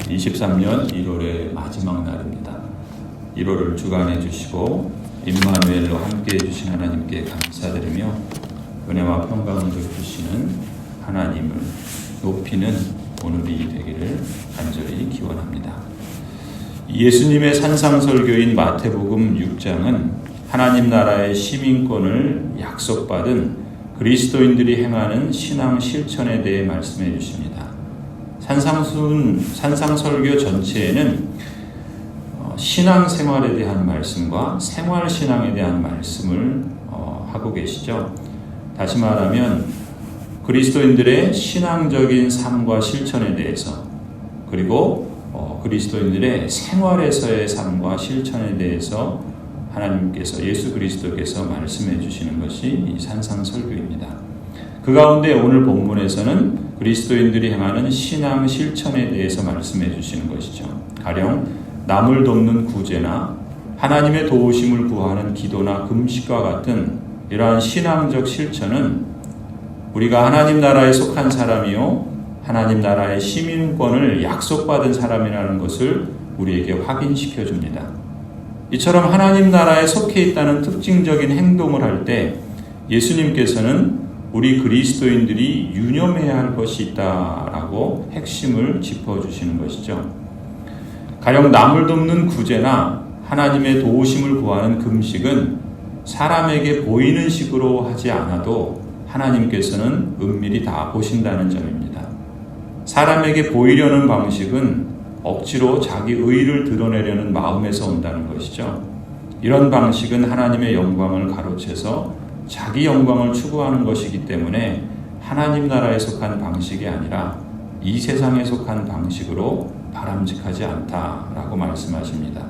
2023년 1월의 마지막 날입니다. 1월을 주관해 주시고 임마누엘로 함께해 주신 하나님께 감사드리며 은혜와 평강을 베푸시는 하나님을 높이는 오늘이 되기를 간절히 기원합니다. 예수님의 산상설교인 마태복음 6장은 하나님 나라의 시민권을 약속받은 그리스도인들이 행하는 신앙 실천에 대해 말씀해 주십니다. 산상설교 전체에는 신앙생활에 대한 말씀과 생활신앙에 대한 말씀을 하고 계시죠. 다시 말하면 그리스도인들의 신앙적인 삶과 실천에 대해서, 그리고 그리스도인들의 생활에서의 삶과 실천에 대해서 하나님께서, 예수 그리스도께서 말씀해 주시는 것이 이 산상설교입니다. 그 가운데 오늘 본문에서는 그리스도인들이 행하는 신앙 실천에 대해서 말씀해 주시는 것이죠. 가령 남을 돕는 구제나 하나님의 도우심을 구하는 기도나 금식과 같은 이러한 신앙적 실천은 우리가 하나님 나라에 속한 사람이요 하나님 나라의 시민권을 약속받은 사람이라는 것을 우리에게 확인시켜 줍니다. 이처럼 하나님 나라에 속해 있다는 특징적인 행동을 할 때 예수님께서는 우리 그리스도인들이 유념해야 할 것이 있다라고 핵심을 짚어주시는 것이죠. 가령 남을 돕는 구제나 하나님의 도우심을 구하는 금식은 사람에게 보이는 식으로 하지 않아도 하나님께서는 은밀히 다 보신다는 점입니다. 사람에게 보이려는 방식은 억지로 자기 의의를 드러내려는 마음에서 온다는 것이죠. 이런 방식은 하나님의 영광을 가로채서 자기 영광을 추구하는 것이기 때문에 하나님 나라에 속한 방식이 아니라 이 세상에 속한 방식으로 바람직하지 않다라고 말씀하십니다.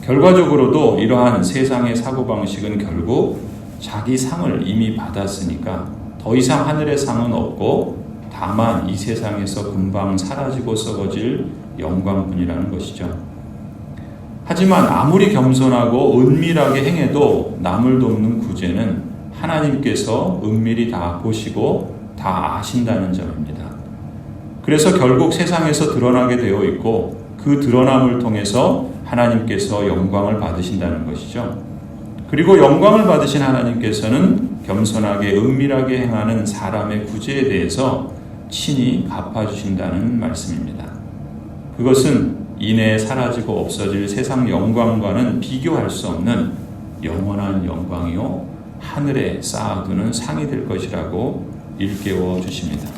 결과적으로도 이러한 세상의 사고방식은 결국 자기 상을 이미 받았으니까 더 이상 하늘의 상은 없고 다만 이 세상에서 금방 사라지고 썩어질 영광뿐이라는 것이죠. 하지만 아무리 겸손하고 은밀하게 행해도 남을 돕는 구제는 하나님께서 은밀히 다 보시고 다 아신다는 점입니다. 그래서 결국 세상에서 드러나게 되어 있고 그 드러남을 통해서 하나님께서 영광을 받으신다는 것이죠. 그리고 영광을 받으신 하나님께서는 겸손하게 은밀하게 행하는 사람의 구제에 대해서 친히 갚아주신다는 말씀입니다. 그것은 이내에 사라지고 없어질 세상 영광과는 비교할 수 없는 영원한 영광이요 하늘에 쌓아두는 상이 될 것이라고 일깨워 주십니다.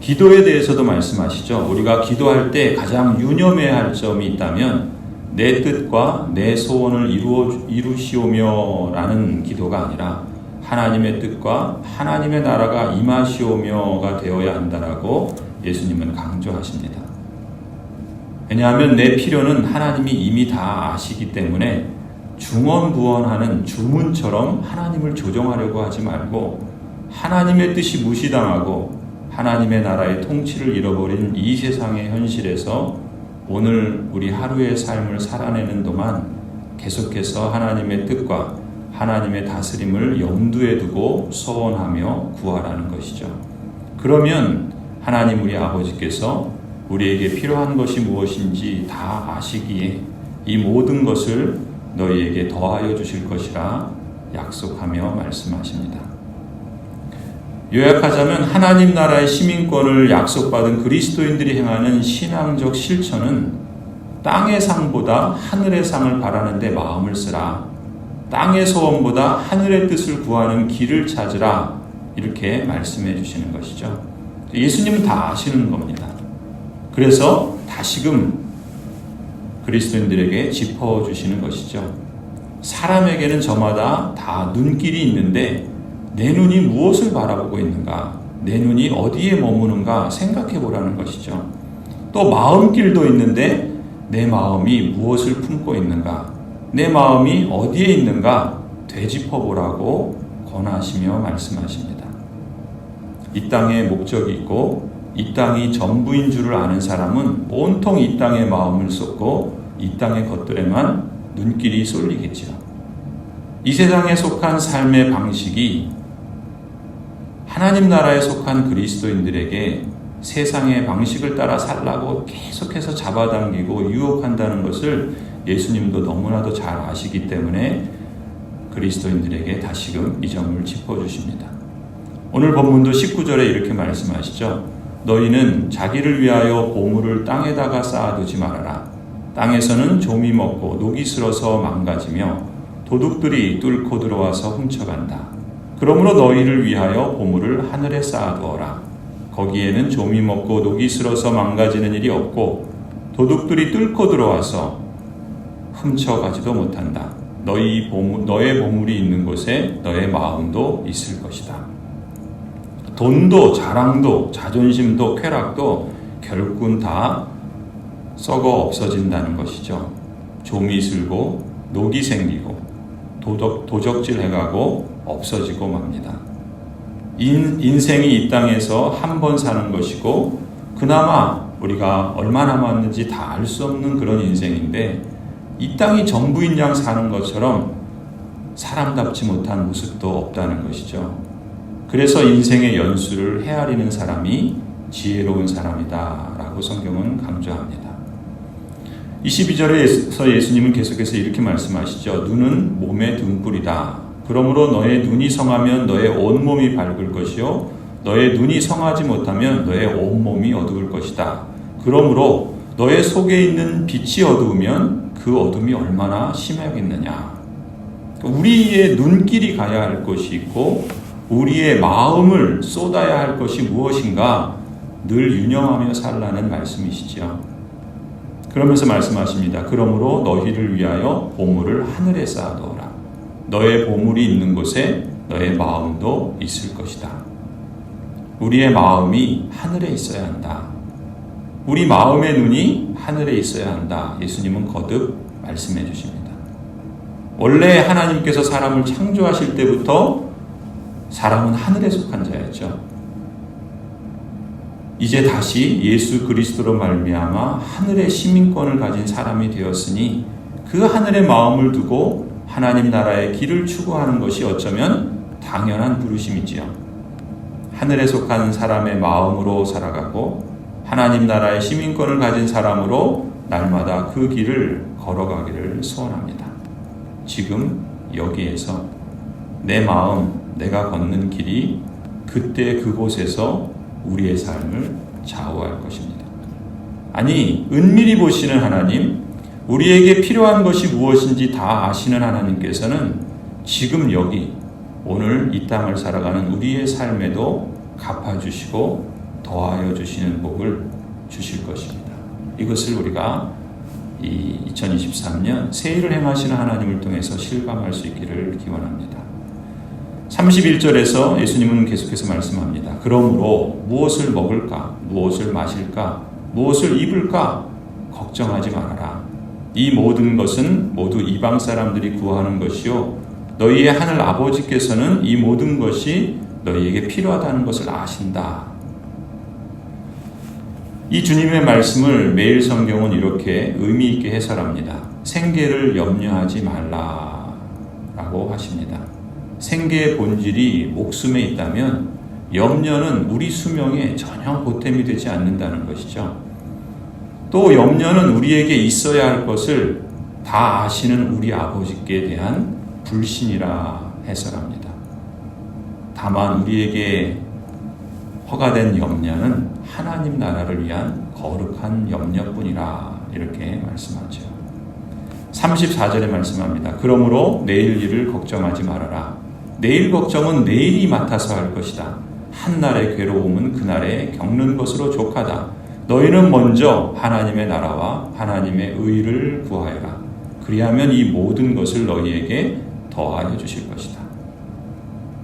기도에 대해서도 말씀하시죠. 우리가 기도할 때 가장 유념해야 할 점이 있다면 내 뜻과 내 소원을 이루시오며 라는 기도가 아니라 하나님의 뜻과 하나님의 나라가 임하시오며가 되어야 한다라고 예수님은 강조하십니다. 왜냐하면 내 필요는 하나님이 이미 다 아시기 때문에 중언부언하는 주문처럼 하나님을 조정하려고 하지 말고 하나님의 뜻이 무시당하고 하나님의 나라의 통치를 잃어버린 이 세상의 현실에서 오늘 우리 하루의 삶을 살아내는 동안 계속해서 하나님의 뜻과 하나님의 다스림을 염두에 두고 소원하며 구하라는 것이죠. 그러면 하나님 우리 아버지께서 우리에게 필요한 것이 무엇인지 다 아시기에 이 모든 것을 너희에게 더하여 주실 것이라 약속하며 말씀하십니다. 요약하자면 하나님 나라의 시민권을 약속받은 그리스도인들이 행하는 신앙적 실천은 땅의 상보다 하늘의 상을 바라는 데 마음을 쓰라. 땅의 소원보다 하늘의 뜻을 구하는 길을 찾으라. 이렇게 말씀해 주시는 것이죠. 예수님은 다 아시는 겁니다. 그래서 다시금 그리스도인들에게 짚어주시는 것이죠. 사람에게는 저마다 다 눈길이 있는데 내 눈이 무엇을 바라보고 있는가? 내 눈이 어디에 머무는가 생각해 보라는 것이죠. 또 마음길도 있는데 내 마음이 무엇을 품고 있는가? 내 마음이 어디에 있는가 되짚어 보라고 권하시며 말씀하십니다. 이 땅에 목적이 있고 이 땅이 전부인 줄을 아는 사람은 온통 이 땅에 마음을 쏟고 이 땅의 것들에만 눈길이 쏠리겠지요. 이 세상에 속한 삶의 방식이 하나님 나라에 속한 그리스도인들에게 세상의 방식을 따라 살라고 계속해서 잡아당기고 유혹한다는 것을 예수님도 너무나도 잘 아시기 때문에 그리스도인들에게 다시금 이 점을 짚어주십니다. 오늘 본문도 19절에 이렇게 말씀하시죠. 너희는 자기를 위하여 보물을 땅에다가 쌓아두지 말아라. 땅에서는 좀이 먹고 녹이 슬어서 망가지며 도둑들이 뚫고 들어와서 훔쳐간다. 그러므로 너희를 위하여 보물을 하늘에 쌓아두어라. 거기에는 좀이 먹고 녹이 슬어서 망가지는 일이 없고 도둑들이 뚫고 들어와서 훔쳐가지도 못한다. 너의 보물이 있는 곳에 너의 마음도 있을 것이다. 돈도 자랑도 자존심도 쾌락도 결국은 다 썩어 없어진다는 것이죠. 좀이 슬고 녹이 생기고 도적질해가고 없어지고 맙니다. 인생이 이 땅에서 한 번 사는 것이고 그나마 우리가 얼마 남았는지 다 알 수 없는 그런 인생인데 이 땅이 전부인 양 사는 것처럼 사람답지 못한 모습도 없다는 것이죠. 그래서 인생의 연수를 헤아리는 사람이 지혜로운 사람이다 라고 성경은 강조합니다. 22절에서 예수님은 계속해서 이렇게 말씀하시죠. 눈은 몸의 등불이다. 그러므로 너의 눈이 성하면 너의 온몸이 밝을 것이요 너의 눈이 성하지 못하면 너의 온몸이 어두울 것이다. 그러므로 너의 속에 있는 빛이 어두우면 그 어둠이 얼마나 심하겠느냐. 우리의 눈길이 가야 할 것이 있고 우리의 마음을 쏟아야 할 것이 무엇인가 늘 유념하며 살라는 말씀이시죠. 그러면서 말씀하십니다. 그러므로 너희를 위하여 보물을 하늘에 쌓아두어라. 너의 보물이 있는 곳에 너의 마음도 있을 것이다. 우리의 마음이 하늘에 있어야 한다. 우리 마음의 눈이 하늘에 있어야 한다. 예수님은 거듭 말씀해 주십니다. 원래 하나님께서 사람을 창조하실 때부터 사람은 하늘에 속한 자였죠. 이제 다시 예수 그리스도로 말미암아 하늘의 시민권을 가진 사람이 되었으니 그 하늘의 마음을 두고 하나님 나라의 길을 추구하는 것이 어쩌면 당연한 부르심이지요. 하늘에 속한 사람의 마음으로 살아가고 하나님 나라의 시민권을 가진 사람으로 날마다 그 길을 걸어가기를 소원합니다. 지금 여기에서 내 마음, 내가 걷는 길이 그때 그곳에서 우리의 삶을 좌우할 것입니다. 아니, 은밀히 보시는 하나님, 우리에게 필요한 것이 무엇인지 다 아시는 하나님께서는 지금 여기 오늘 이 땅을 살아가는 우리의 삶에도 갚아주시고 더하여 주시는 복을 주실 것입니다. 이것을 우리가 이 2023년 새 일을 행하시는 하나님을 통해서 실감할 수 있기를 기원합니다. 31절에서 예수님은 계속해서 말씀합니다. 그러므로 무엇을 먹을까? 무엇을 마실까? 무엇을 입을까? 걱정하지 말아라. 이 모든 것은 모두 이방 사람들이 구하는 것이요 너희의 하늘 아버지께서는 이 모든 것이 너희에게 필요하다는 것을 아신다. 이 주님의 말씀을 매일 성경은 이렇게 의미 있게 해설합니다. 생계를 염려하지 말라라고 하십니다. 생계의 본질이 목숨에 있다면 염려는 우리 수명에 전혀 보탬이 되지 않는다는 것이죠. 또 염려는 우리에게 있어야 할 것을 다 아시는 우리 아버지께 대한 불신이라 해설합니다. 다만 우리에게 허가된 염려는 하나님 나라를 위한 거룩한 염려뿐이라 이렇게 말씀하죠. 34절에 말씀합니다. 그러므로 내일 일을 걱정하지 말아라. 내일 걱정은 내일이 맡아서 할 것이다. 한날의 괴로움은 그날에 겪는 것으로 족하다. 너희는 먼저 하나님의 나라와 하나님의 의를 구하여라. 그리하면 이 모든 것을 너희에게 더하여 주실 것이다.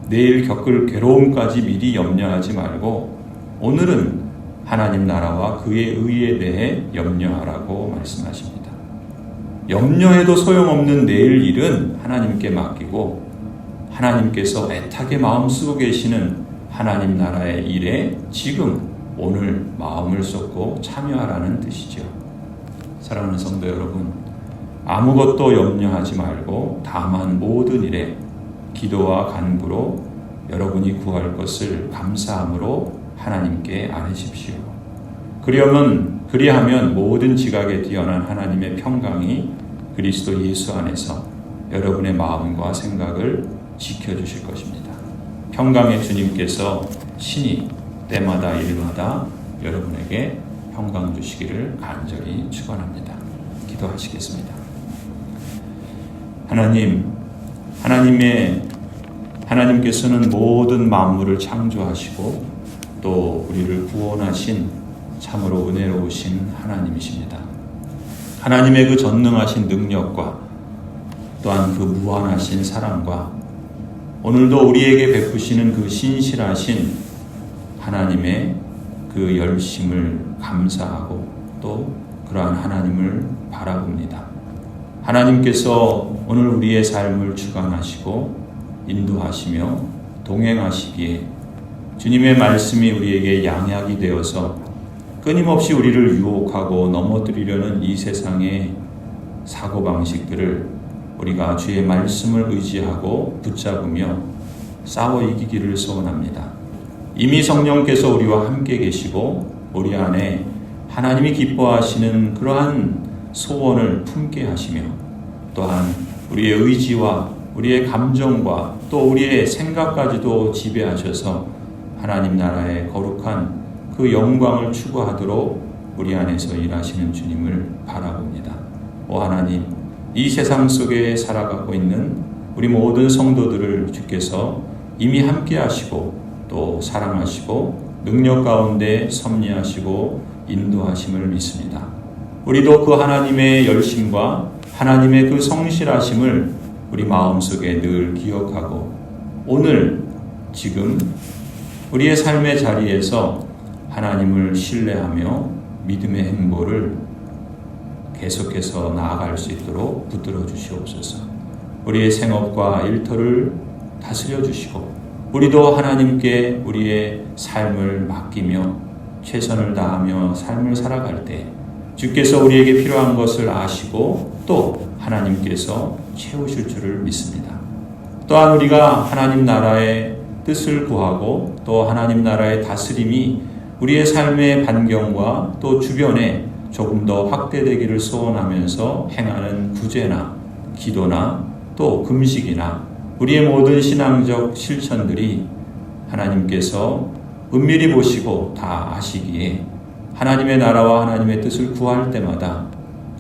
내일 겪을 괴로움까지 미리 염려하지 말고 오늘은 하나님 나라와 그의 의에 대해 염려하라고 말씀하십니다. 염려해도 소용없는 내일 일은 하나님께 맡기고 하나님께서 애타게 마음 쓰고 계시는 하나님 나라의 일에 지금 오늘 마음을 쏟고 참여하라는 뜻이죠. 사랑하는 성도 여러분, 아무것도 염려하지 말고 다만 모든 일에 기도와 간구로 여러분이 구할 것을 감사함으로 하나님께 아뢰십시오. 그리하면 모든 지각에 뛰어난 하나님의 평강이 그리스도 예수 안에서 여러분의 마음과 생각을 지켜주실 것입니다. 평강의 주님께서 신이 때마다 일마다 여러분에게 평강 주시기를 간절히 축원합니다. 기도하시겠습니다. 하나님께서는 모든 만물을 창조하시고 또 우리를 구원하신 참으로 은혜로우신 하나님이십니다. 하나님의 그 전능하신 능력과 또한 그 무한하신 사랑과 오늘도 우리에게 베푸시는 그 신실하신 하나님의 그 열심을 감사하고 또 그러한 하나님을 바라봅니다. 하나님께서 오늘 우리의 삶을 주관하시고 인도하시며 동행하시기에 주님의 말씀이 우리에게 양약이 되어서 끊임없이 우리를 유혹하고 넘어뜨리려는 이 세상의 사고방식들을 우리가 주의 말씀을 의지하고 붙잡으며 싸워 이기기를 소원합니다. 이미 성령께서 우리와 함께 계시고 우리 안에 하나님이 기뻐하시는 그러한 소원을 품게 하시며 또한 우리의 의지와 우리의 감정과 또 우리의 생각까지도 지배하셔서 하나님 나라의 거룩한 그 영광을 추구하도록 우리 안에서 일하시는 주님을 바라봅니다. 오 하나님, 이 세상 속에 살아가고 있는 우리 모든 성도들을 주께서 이미 함께 하시고 또 사랑하시고 능력 가운데 섭리하시고 인도하심을 믿습니다. 우리도 그 하나님의 열심과 하나님의 그 성실하심을 우리 마음속에 늘 기억하고 오늘 지금 우리의 삶의 자리에서 하나님을 신뢰하며 믿음의 행보를 계속해서 나아갈 수 있도록 붙들어 주시옵소서. 우리의 생업과 일터를 다스려 주시고 우리도 하나님께 우리의 삶을 맡기며 최선을 다하며 삶을 살아갈 때 주께서 우리에게 필요한 것을 아시고 또 하나님께서 채우실 줄을 믿습니다. 또한 우리가 하나님 나라의 뜻을 구하고 또 하나님 나라의 다스림이 우리의 삶의 반경과 또 주변에 조금 더 확대되기를 소원하면서 행하는 구제나 기도나 또 금식이나 우리의 모든 신앙적 실천들이 하나님께서 은밀히 보시고 다 아시기에 하나님의 나라와 하나님의 뜻을 구할 때마다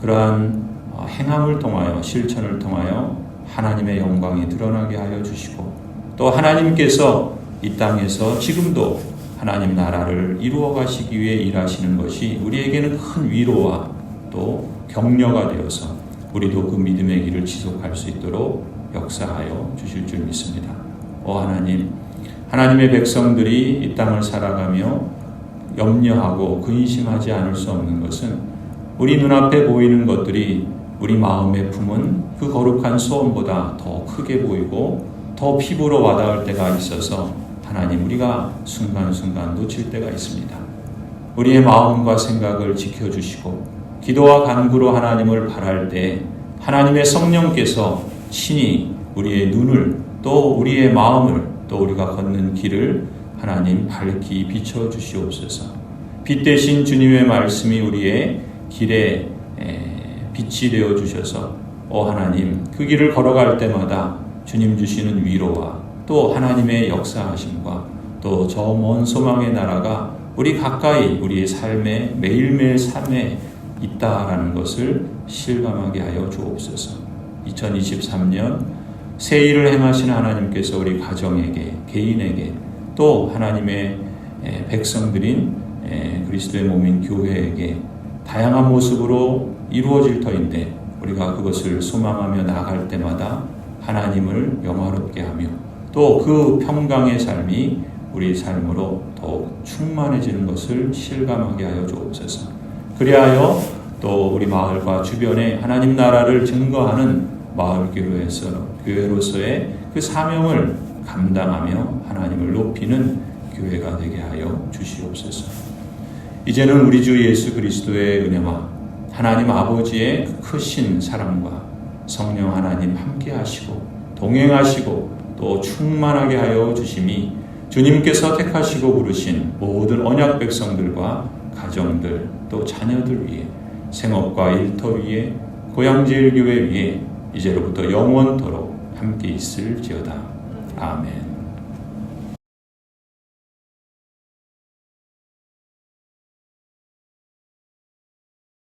그러한 행함을 통하여 실천을 통하여 하나님의 영광이 드러나게 하여 주시고 또 하나님께서 이 땅에서 지금도 하나님 나라를 이루어 가시기 위해 일하시는 것이 우리에게는 큰 위로와 또 격려가 되어서 우리도 그 믿음의 길을 지속할 수 있도록 역사하여 주실 줄 믿습니다. 오 하나님, 하나님의 백성들이 이 땅을 살아가며 염려하고 근심하지 않을 수 없는 것은 우리 눈앞에 보이는 것들이 우리 마음에 품은 그 거룩한 소원보다 더 크게 보이고 더 피부로 와닿을 때가 있어서 하나님 우리가 순간순간 놓칠 때가 있습니다. 우리의 마음과 생각을 지켜주시고 기도와 간구로 하나님을 바랄 때 하나님의 성령께서 친히 우리의 눈을 또 우리의 마음을 또 우리가 걷는 길을 하나님 밝히 비춰주시옵소서. 빛 대신 주님의 말씀이 우리의 길에 빛이 되어주셔서 하나님 그 길을 걸어갈 때마다 주님 주시는 위로와 또 하나님의 역사하심과 또 저 먼 소망의 나라가 우리 가까이 우리의 삶에 매일매일 삶에 있다라는 것을 실감하게 하여 주옵소서. 2023년 새 일을 행하시는 하나님께서 우리 가정에게 개인에게 또 하나님의 백성들인 그리스도의 몸인 교회에게 다양한 모습으로 이루어질 터인데 우리가 그것을 소망하며 나아갈 때마다 하나님을 영화롭게 하며 또 그 평강의 삶이 우리 삶으로 더욱 충만해지는 것을 실감하게 하여 주옵소서. 그리하여 또 우리 마을과 주변에 하나님 나라를 증거하는 마을 교회로서의 그 사명을 감당하며 하나님을 높이는 교회가 되게 하여 주시옵소서. 이제는 우리 주 예수 그리스도의 은혜와 하나님 아버지의 크신 사랑과 성령 하나님 함께 하시고 동행하시고 또 충만하게 하여 주심이 주님께서 택하시고 부르신 모든 언약 백성들과 가정들 또 자녀들 위해 생업과 일터 위에 고향제일교회 위에 이제로부터 영원토록 함께 있을지어다. 아멘.